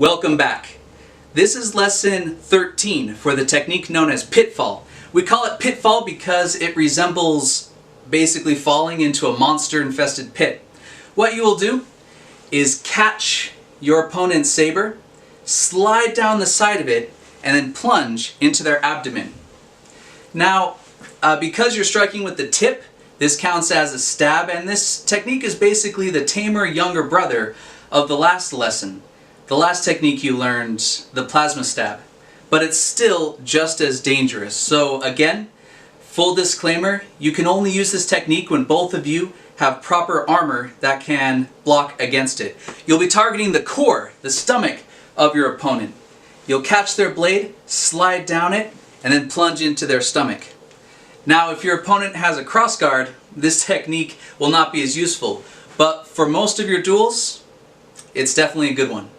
Welcome back. This is lesson 13 for the technique known as Pitfall. We call it Pitfall because it resembles basically falling into a monster-infested pit. What you will do is catch your opponent's saber, slide down the side of it, and then plunge into their abdomen. Now, because you're striking with the tip, this counts as a stab, and this technique is basically the tamer younger brother of the last lesson. The last technique you learned, the plasma stab, but it's still just as dangerous. So again, full disclaimer, you can only use this technique when both of you have proper armor that can block against it. You'll be targeting the core, the stomach of your opponent. You'll catch their blade, slide down it, and then plunge into their stomach. Now, if your opponent has a crossguard, this technique will not be as useful, but for most of your duels, it's definitely a good one.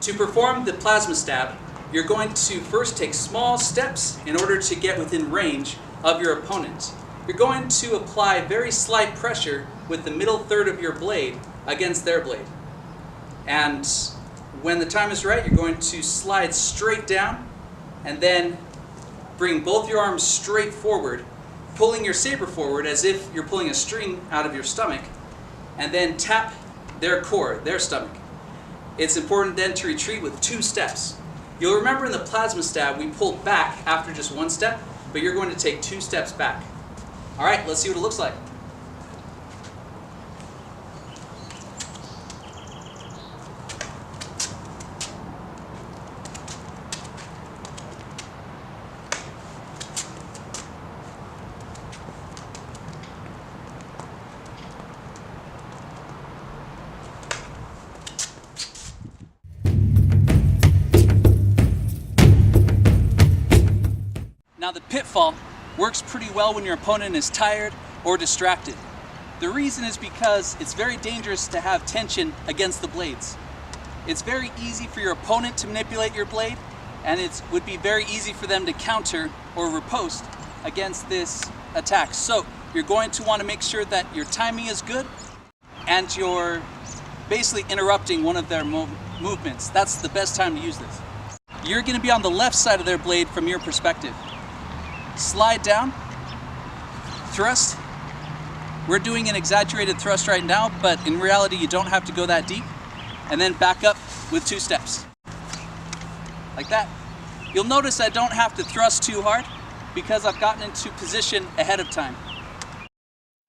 To perform the plasma stab, you're going to first take small steps in order to get within range of your opponent. You're going to apply very slight pressure with the middle third of your blade against their blade. And when the time is right, you're going to slide straight down and then bring both your arms straight forward, pulling your saber forward as if you're pulling a string out of your stomach, and then tap their core, their stomach. It's important then to retreat with 2 steps. You'll remember in the plasma stab we pulled back after just 1 step, but you're going to take 2 steps back. Alright, let's see what it looks like. Now the pitfall works pretty well when your opponent is tired or distracted. The reason is because it's very dangerous to have tension against the blades. It's very easy for your opponent to manipulate your blade, and it would be very easy for them to counter or riposte against this attack. So you're going to want to make sure that your timing is good and you're basically interrupting one of their movements. That's the best time to use this. You're going to be on the left side of their blade from your perspective. Slide down, thrust. We're doing an exaggerated thrust right now, but in reality you don't have to go that deep. And then back up with 2 steps. Like that. You'll notice I don't have to thrust too hard because I've gotten into position ahead of time.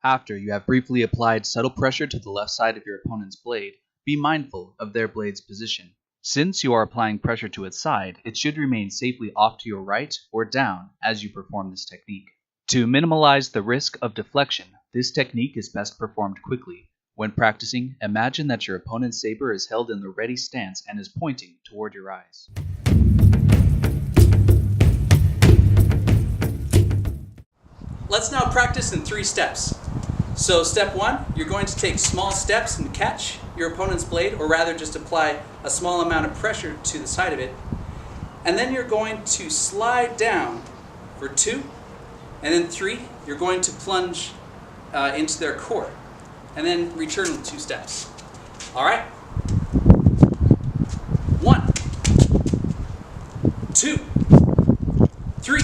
After you have briefly applied subtle pressure to the left side of your opponent's blade, be mindful of their blade's position. Since you are applying pressure to its side, it should remain safely off to your right or down as you perform this technique. To minimize the risk of deflection, this technique is best performed quickly. When practicing, imagine that your opponent's saber is held in the ready stance and is pointing toward your eyes. Let's now practice in 3 steps. So step 1, you're going to take small steps and catch your opponent's blade, or rather just apply a small amount of pressure to the side of it. And then you're going to slide down for 2, and then 3, you're going to plunge into their core, and then return with 2 steps. Alright? 1, 2, 3.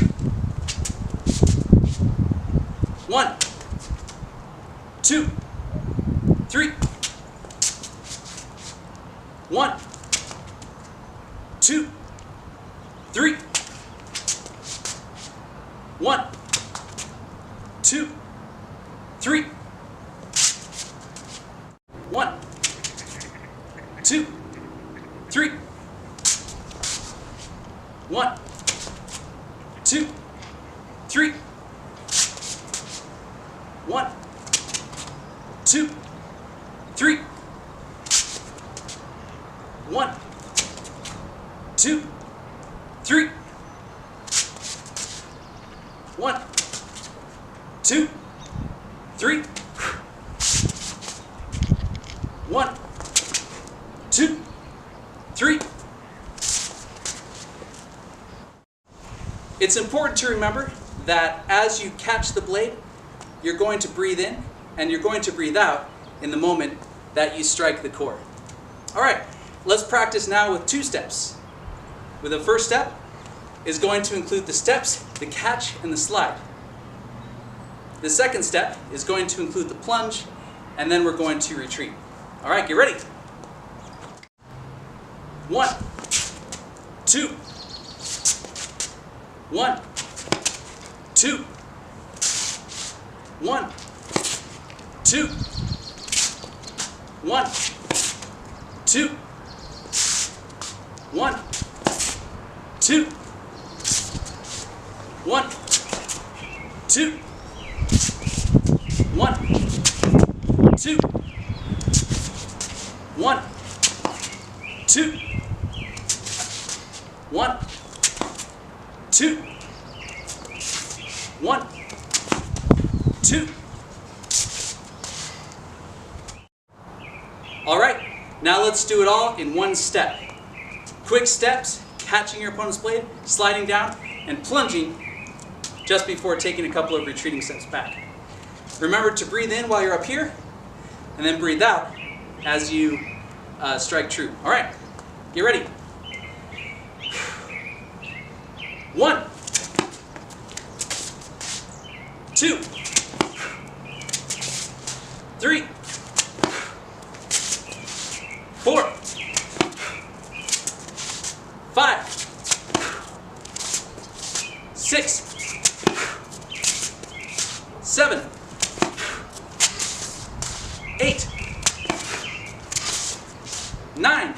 1, 2, 3. 1, 2, 3. 1, 2, 3. 1, 2, 3. 1, 2, 3. 1, 2, 3. 1, 2, 3. 1, 2, 3. 1, 2, 3. It's important to remember that as you catch the blade, you're going to breathe in and you're going to breathe out in the moment that you strike the core. All right, let's practice now with 2 steps. With the first step is going to include the steps, the catch, and the slide. The second step is going to include the plunge, and then we're going to retreat. All right, get ready. 1, 2. 1, 2. 1, 2. 1, 2. 1, 2. 1, 2. 1, 2. 1, 2. 1, 2. 1, 2. All right, now let's do it all in one step. Quick steps, catching your opponent's blade, sliding down, and plunging just before taking a couple of retreating steps back. Remember to breathe in while you're up here, and then breathe out as you strike true. All right, get ready. 1, 2, 3, 4, 5, 6, 7, 8, 9,